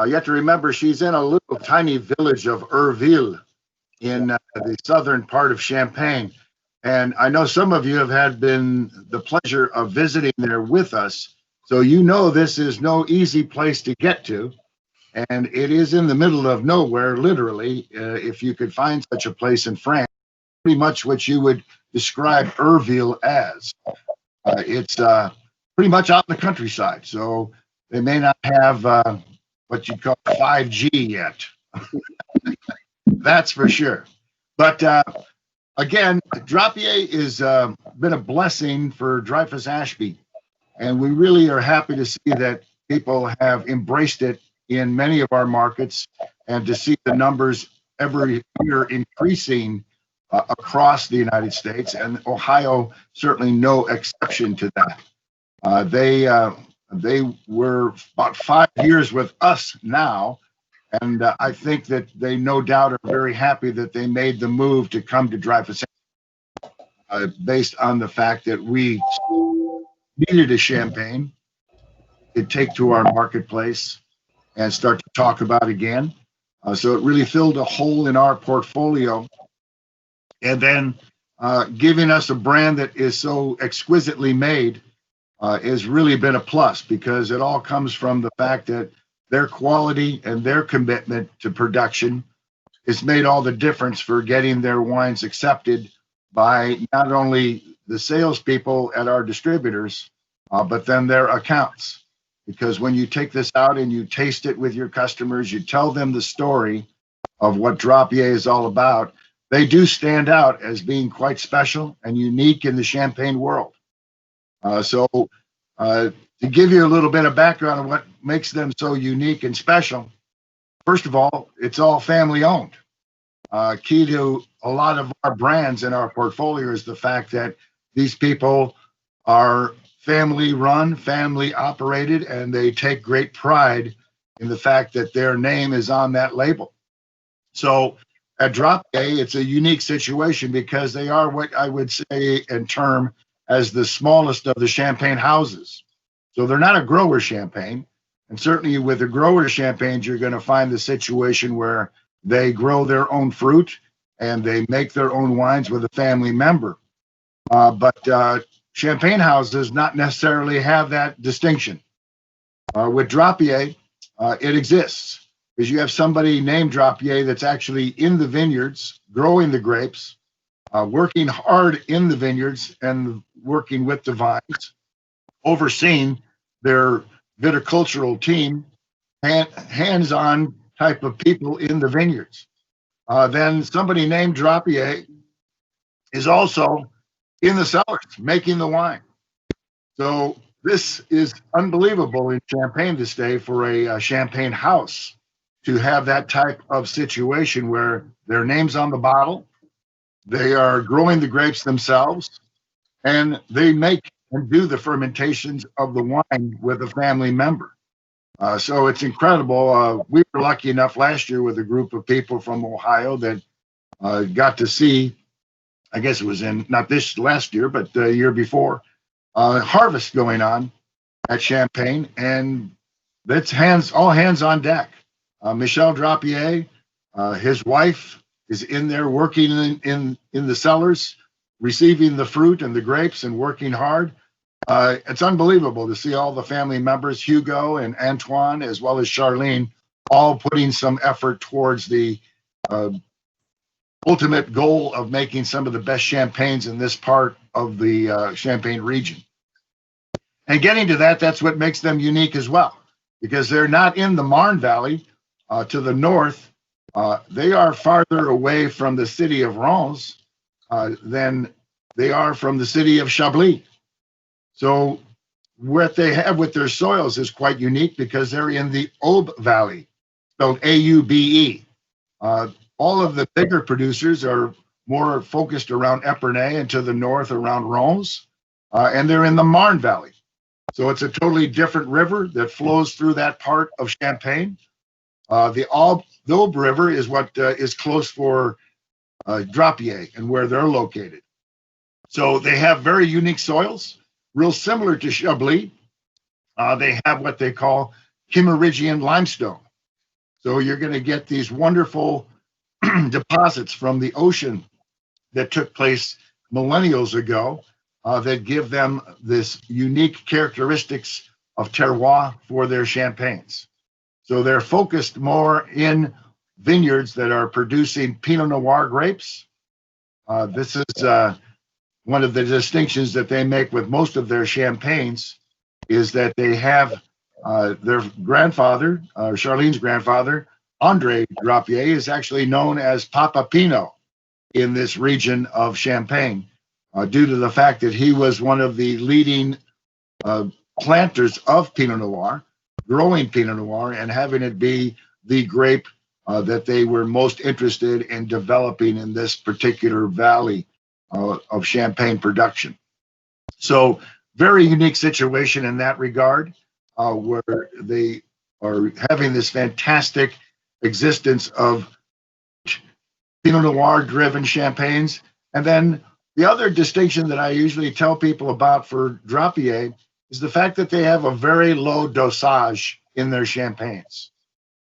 You have to remember she's in a little tiny village of Urville in the southern part of Champagne. And I know some of you have had been the pleasure of visiting there with us. So you know this is no easy place to get to. And it is in the middle of nowhere, literally, if you could find such a place in France, pretty much what you would describe Urville as. It's pretty much out in the countryside. So they may not have what you call 5G yet. That's for sure. But again, Drapier has been a blessing for Dreyfus Ashby. And we really are happy to see that people have embraced it in many of our markets and to see the numbers every year increasing across the United States, and Ohio certainly no exception to that. They were about 5 years with us now, and I think that they no doubt are very happy that they made the move to come to Dreyfus based on the fact that we needed a champagne to take to our marketplace and start to talk about again. So it really filled a hole in our portfolio. And then giving us a brand that is so exquisitely made has really been a plus, because it all comes from the fact that their quality and their commitment to production has made all the difference for getting their wines accepted by not only the salespeople at our distributors, but then their accounts. Because when you take this out and you taste it with your customers, you tell them the story of what Drapier is all about, they do stand out as being quite special and unique in the champagne world. So to give you a little bit of background on what makes them so unique and special, first of all, it's all family owned. Key to a lot of our brands in our portfolio is the fact that these people are family run, family operated, and they take great pride in the fact that their name is on that label. So at Drapier, it's a unique situation because they are what I would say and term as the smallest of the champagne houses. So they're not a grower champagne. And certainly with the grower champagnes, you're going to find the situation where they grow their own fruit and they make their own wines with a family member. But champagne houses not necessarily have that distinction. With Drapier, it exists, because you have somebody named Drapier that's actually in the vineyards, growing the grapes, working hard in the vineyards and working with the vines, overseeing their viticultural team, hands-on type of people in the vineyards. Then somebody named Drapier is also in the cellars making the wine. So this is unbelievable in Champagne this day for a champagne house to have that type of situation where their name's on the bottle, they are growing the grapes themselves, and they make and do the fermentations of the wine with a family member. So it's incredible. We were lucky enough last year with a group of people from Ohio that got to see, I guess it was in, not this last year, but the year before, harvest going on at Champagne, and that's all hands on deck. Michel Drapier, his wife, is in there working in the cellars, receiving the fruit and the grapes and working hard. It's unbelievable to see all the family members, Hugo and Antoine, as well as Charlene, all putting some effort towards the ultimate goal of making some of the best champagnes in this part of the Champagne region. And getting to that, that's what makes them unique as well, because they're not in the Marne Valley to the north. They are farther away from the city of Reims than they are from the city of Chablis. So what they have with their soils is quite unique because they're in the Aube Valley, spelled A-U-B-E. All of the bigger producers are more focused around Epernay and to the north around Reims, and they're in the Marne Valley. So it's a totally different river that flows through that part of Champagne. The Aube River is what is close for Drapier and where they're located. So they have very unique soils, real similar to Chablis. They have what they call Kimmeridgian limestone. So you're going to get these wonderful deposits from the ocean that took place millennials ago that give them this unique characteristics of terroir for their champagnes. So they're focused more in vineyards that are producing Pinot Noir grapes. This is one of the distinctions that they make with most of their champagnes is that they have their grandfather, Charlene's grandfather, Andre Drapier, is actually known as Papa Pinot in this region of Champagne due to the fact that he was one of the leading planters of Pinot Noir, growing Pinot Noir and having it be the grape that they were most interested in developing in this particular valley of Champagne production. So very unique situation in that regard, where they are having this fantastic existence of Pinot Noir driven champagnes. And then the other distinction that I usually tell people about for Drapier is the fact that they have a very low dosage in their champagnes.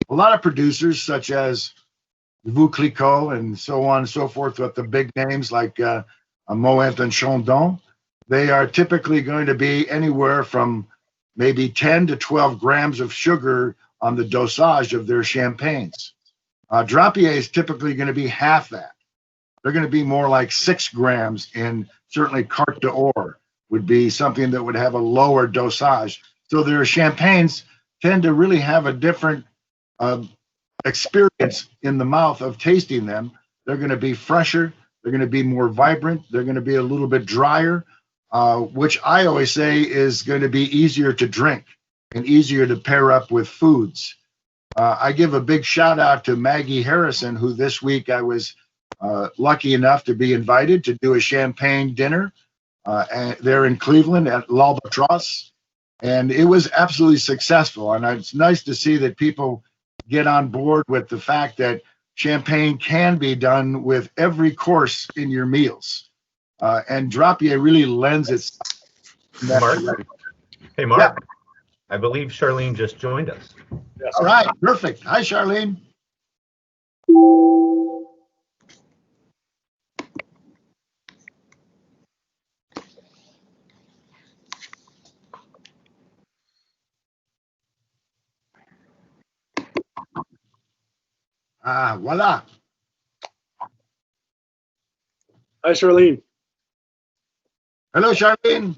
A lot of producers such as Veuve Clicquot and so on and so forth with the big names like Moet and Chandon, they are typically going to be anywhere from maybe 10 to 12 grams of sugar on the dosage of their champagnes. Drapier is typically going to be half that. They're going to be more like 6 grams in certainly Carte d'Or would be something that would have a lower dosage. So their champagnes tend to really have a different experience in the mouth of tasting them. They're going to be fresher. They're going to be more vibrant. They're going to be a little bit drier, which I always say is going to be easier to drink and easier to pair up with foods. I give a big shout out to Maggie Harrison, who this week I was lucky enough to be invited to do a champagne dinner there in Cleveland at L'Albatross. And it was absolutely successful. And it's nice to see that people get on board with the fact that champagne can be done with every course in your meals. And Drapier really lends its. Mark? Hey, Mark. Yeah. I believe Charlene just joined us. Yes. All right, perfect. Hi, Charlene. Voila. Hi, Charlene. Hello, Charlene.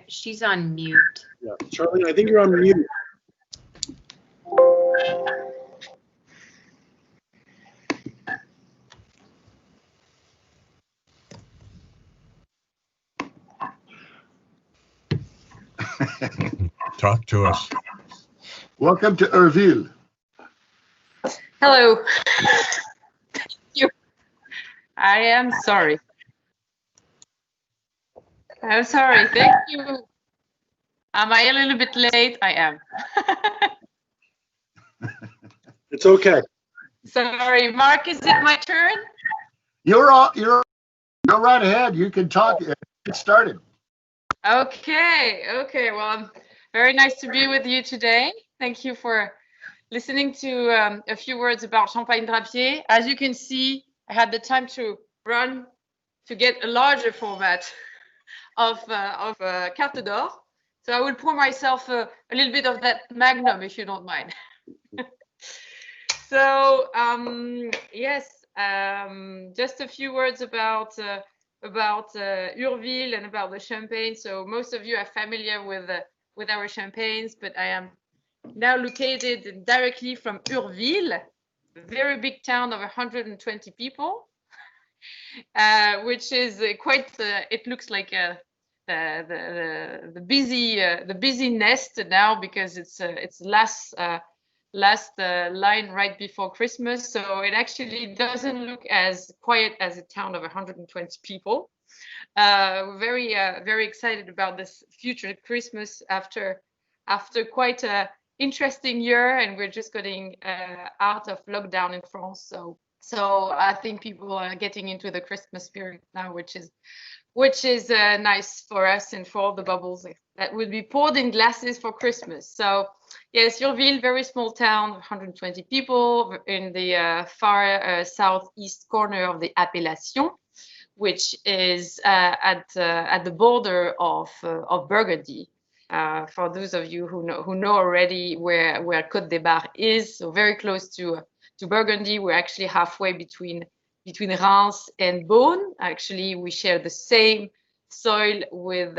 She's on mute. Yeah, Charlene, I think you're on mute. Talk to us. Welcome to Urville. Hello. Thank you. I am sorry. I'm sorry. Thank you. Am I a little bit late? I am. It's okay. Sorry, Mark. Is it my turn? You're go right ahead. You can talk. Get started. Okay. Okay. Well, very nice to be with you today. Thank you for listening to a few words about Champagne Drapier. As you can see, I had the time to run to get a larger format of Carte d'Or. So I will pour myself a little bit of that Magnum, if you don't mind. So yes, just a few words about Urville and about the champagne. So most of you are familiar with our champagnes, but I am now located directly from Urville, a very big town of 120 people, which is quite. It looks like the busy nest now because it's last line right before Christmas. So it actually doesn't look as quiet as a town of 120 people. We're very excited about this future Christmas after quite a interesting year, and we're just getting out of lockdown in France. So I think people are getting into the Christmas spirit now, which is which is nice for us and for all the bubbles that will be poured in glasses for Christmas. So yes, Surville, very small town, 120 people in the far southeast corner of the Appellation, which is at the border of Burgundy. For those of you who know already where Côte des Bar is, so very close to Burgundy. We're actually halfway between Reims and Beaune. Actually, we share the same soil with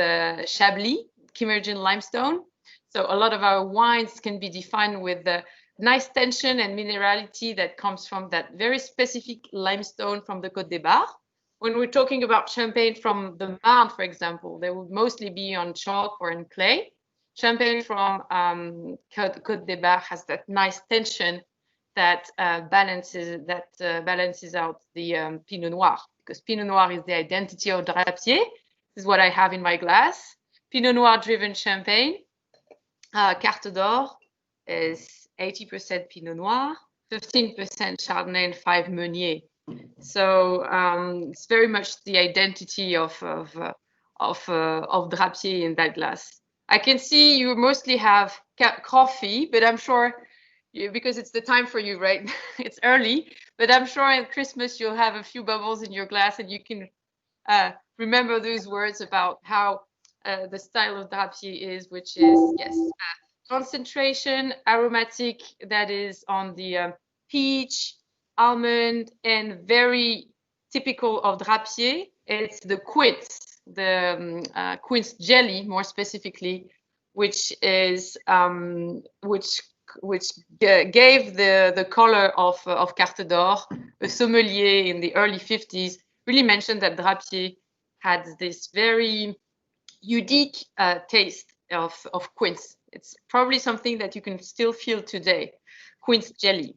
Chablis, Kimmeridgian limestone. So a lot of our wines can be defined with the nice tension and minerality that comes from that very specific limestone from the Côte des Bar. When we're talking about champagne from the Marne, for example, they would mostly be on chalk or in clay. Champagne from Côte des Bar has that nice tension that balances out the Pinot Noir, because Pinot Noir is the identity of Drapier. This is what I have in my glass. Pinot Noir driven champagne. Carte d'Or is 80% Pinot Noir, 15% Chardonnay, and 5 Meunier. So it's very much the identity of Drapier in that glass. I can see you mostly have coffee, but I'm sure because it's the time for you, right? It's early, but I'm sure at Christmas you'll have a few bubbles in your glass, and you can remember those words about how the style of Drapier is, which is yes, concentration, aromatic, that is on the peach, almond, and very typical of Drapier, it's the quince, the quince jelly, more specifically, which is which gave the color of Carte d'Or. A sommelier in the early 50s really mentioned that Drapier had this very unique taste of quince. It's probably something that you can still feel today, quince jelly.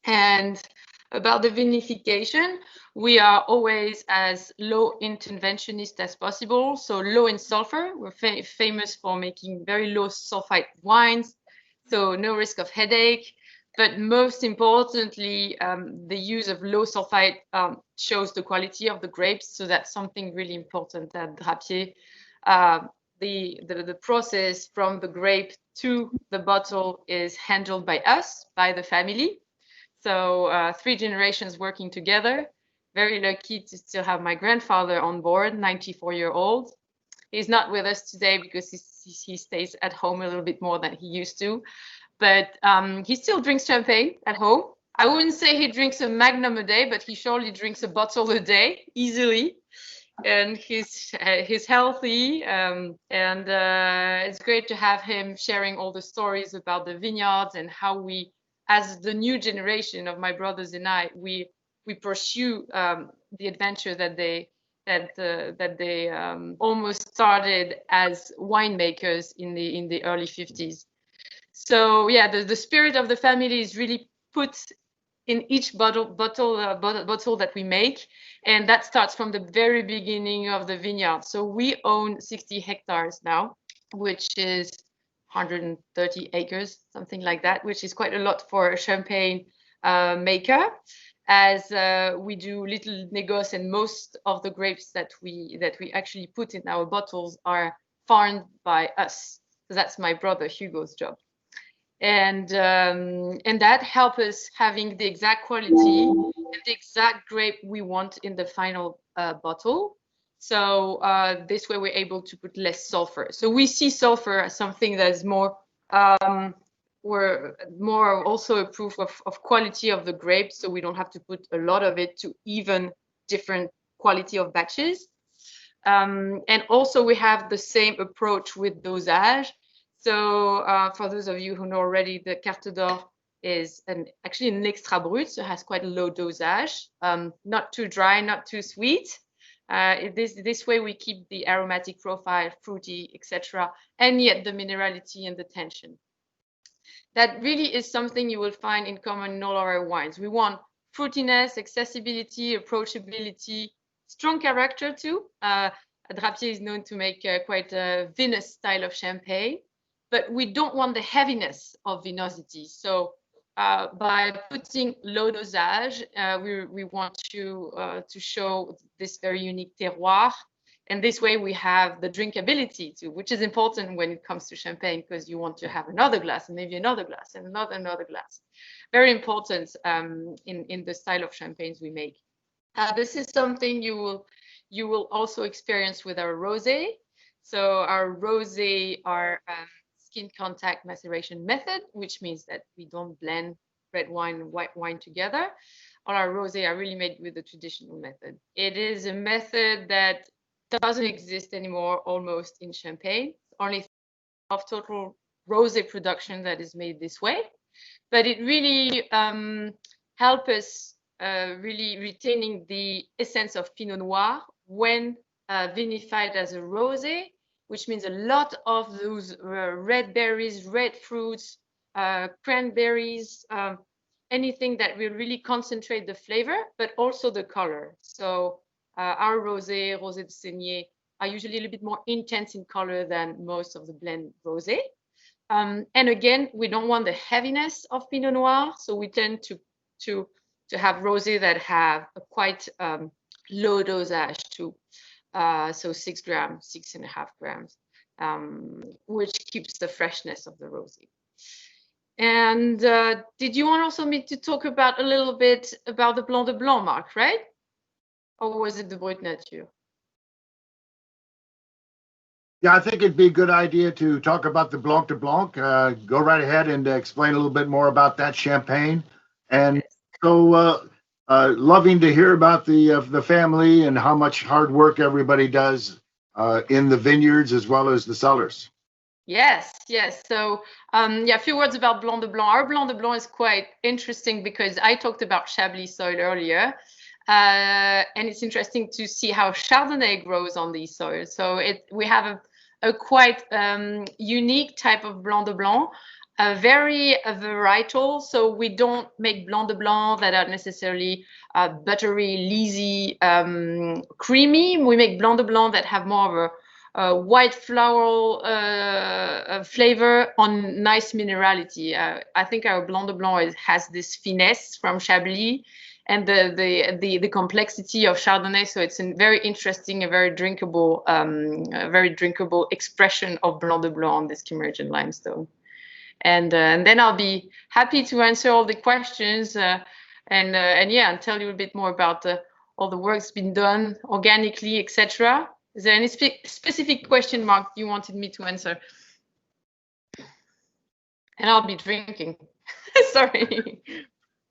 And about the vinification, we are always as low interventionist as possible, so low in sulfur. We're famous for making very low sulfite wines, so no risk of headache. But most importantly, the use of low sulfite shows the quality of the grapes, so that's something really important at Drapier. The process from the grape to the bottle is handled by us, by the family. So 3 generations working together. Very lucky to still have my grandfather on board, 94-year-old. He's not with us today because he stays at home a little bit more than he used to. But he still drinks champagne at home. I wouldn't say he drinks a magnum a day, but he surely drinks a bottle a day, easily. And he's healthy, and it's great to have him sharing all the stories about the vineyards and how we, as the new generation of my brothers and I, we pursue the adventure that they almost started as winemakers in the early 50s. So yeah, the spirit of the family is really put in each bottle that we make, and that starts from the very beginning of the vineyard. So we own 60 hectares now, which is 130 acres, something like that, which is quite a lot for a champagne maker, as we do little négoce, and most of the grapes that we actually put in our bottles are farmed by us. So that's my brother Hugo's job. And that helps us having the exact quality and the exact grape we want in the final bottle. So this way we're able to put less sulfur. So we see sulfur as something that is more also a proof of quality of the grape. So we don't have to put a lot of it to even different quality of batches. And also we have the same approach with dosage. So for those of you who know already, the Carte d'Or is actually an extra brut, so it has quite a low dosage, not too dry, not too sweet. This way we keep the aromatic profile, fruity, etc., and yet the minerality and the tension. That really is something you will find in common in all our wines. We want fruitiness, accessibility, approachability, strong character too. Drapier is known to make quite a vinous style of champagne, but we don't want the heaviness of vinosity. So by putting low dosage, we want to show this very unique terroir And this way we have the drinkability too, which is important when it comes to champagne, because you want to have another glass and maybe another glass and another glass. Very important in the style of champagnes we make. This is something you will also experience with our rosé. So our rosé are skin contact maceration method, which means that we don't blend red wine and white wine together. All our rosé are really made with the traditional method. It is a method that doesn't exist anymore almost in champagne. Only of total rosé production that is made this way. But it really helps us really retaining the essence of Pinot Noir when vinified as a rosé, which means a lot of those red berries, red fruits, cranberries, anything that will really concentrate the flavor, but also the color. So our rosé de Saignée, are usually a little bit more intense in color than most of the blend rosé. And again, we don't want the heaviness of Pinot Noir, so we tend to have rosé that have a quite low dosage too. So 6 grams, 6.5 grams, which keeps the freshness of the rosé. And did you want also me to talk about a little bit about the Blanc de Blanc, Marc, right? Or was it the Brut Nature? Yeah, I think it'd be a good idea to talk about the Blanc de Blanc. Go right ahead and explain a little bit more about that champagne. And so loving to hear about the family and how much hard work everybody does in the vineyards as well as the cellars. Yes. So yeah, a few words about Blanc de Blanc. Our Blanc de Blanc is quite interesting because I talked about Chablis soil earlier. And it's interesting to see how Chardonnay grows on these soils. So we have a quite unique type of Blanc de Blanc, very varietal. So we don't make Blanc de Blanc that are necessarily buttery, leesy, creamy. We make Blanc de Blanc that have more of a white floral flavor on nice minerality. I think our Blanc de Blanc has this finesse from Chablis and the complexity of Chardonnay. So it's a very interesting, a very drinkable expression of Blanc de Blanc on this Kimmeridgian limestone. And then I'll be happy to answer all the questions and tell you a bit more about all the work that's been done organically, etc. Is there any specific question, Marc, you wanted me to answer? And I'll be drinking. Sorry.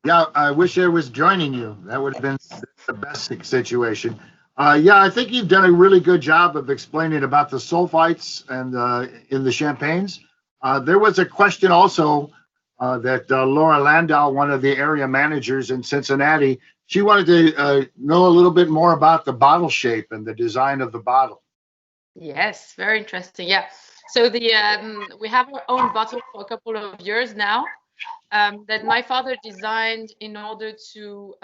Yeah, I wish I was joining you. That would have been the best situation. Yeah, I think you've done a really good job of explaining about the sulfites and in the champagnes. There was a question also that Laura Landau, one of the area managers in Cincinnati, she wanted to know a little bit more about the bottle shape and the design of the bottle. Yes, very interesting. Yeah. So we have our own bottle for a couple of years now. That my father designed in order to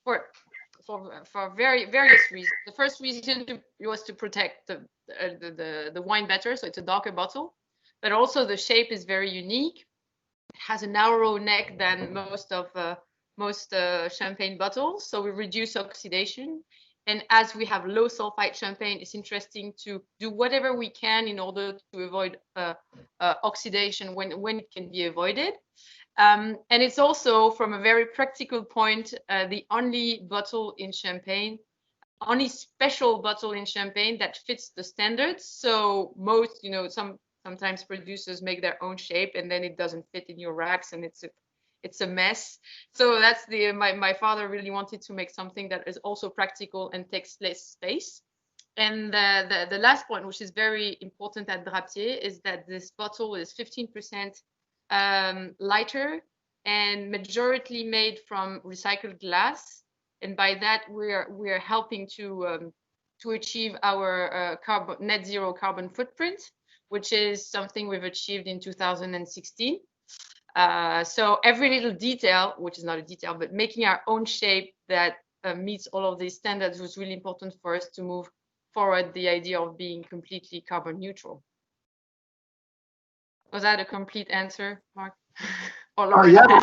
for various reasons. The first reason was to protect the wine better, so it's a darker bottle, but also the shape is very unique. It has a narrower neck than most champagne bottles, so we reduce oxidation. And as we have low sulfite champagne, it's interesting to do whatever we can in order to avoid oxidation when it can be avoided. And it's also, from a very practical point, the only bottle in champagne, only special bottle in champagne that fits the standards. So most, sometimes producers make their own shape and then it doesn't fit in your racks and it's a mess. So that's my father really wanted to make something that is also practical and takes less space. And the last point, which is very important at Drapier, is that this bottle is 15% lighter and majority made from recycled glass. And by that, we're helping to achieve our net zero carbon footprint, which is something we've achieved in 2016. So every little detail, which is not a detail, but making our own shape that meets all of these standards was really important for us to move forward the idea of being completely carbon neutral. Was that a complete answer, Marc? Yeah,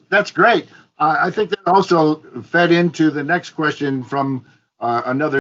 that's great. I think that also fed into the next question from another